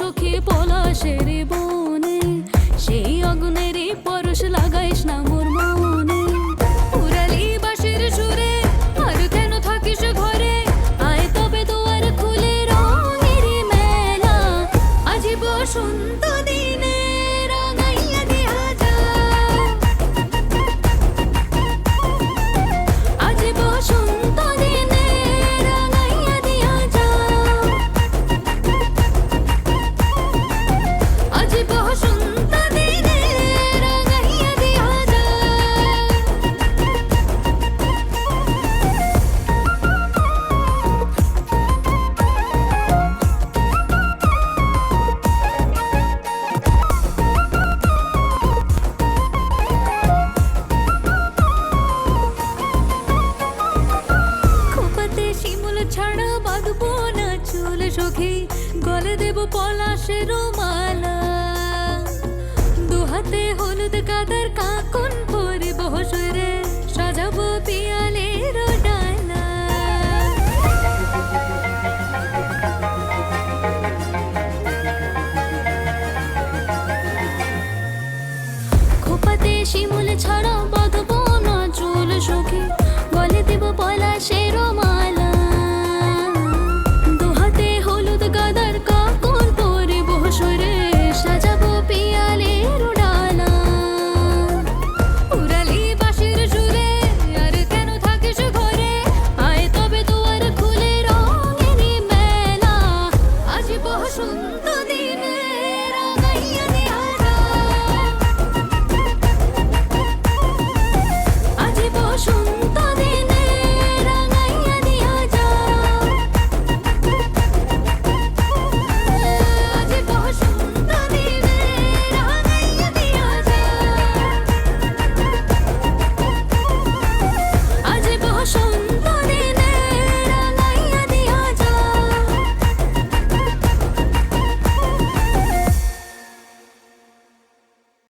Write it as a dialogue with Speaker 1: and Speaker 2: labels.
Speaker 1: সখী পলাশের বনে, সেই আগুনেরই পরশ লাগাইস না মোর মনে। উড়ালি বাঁশির সুরে আর কেন থাকিস ঘরে, আয় তবে দুয়ার খুলে রঙেরই মেলা। আজি বসন্ত দিনে রাঙাইয়া দিয়া যা, আজি বসন্ত দিনে রাঙাইয়া দিয়া যা, আজি বসন্ত দিনে রাঙাইয়া দিয়া যা। খোপাতে শিমুল ছাড়া বাঁধবো না চুল সখী, গলে দেব পলাশের মালা। দুহাতে হলুদ কাদার কাকন পরে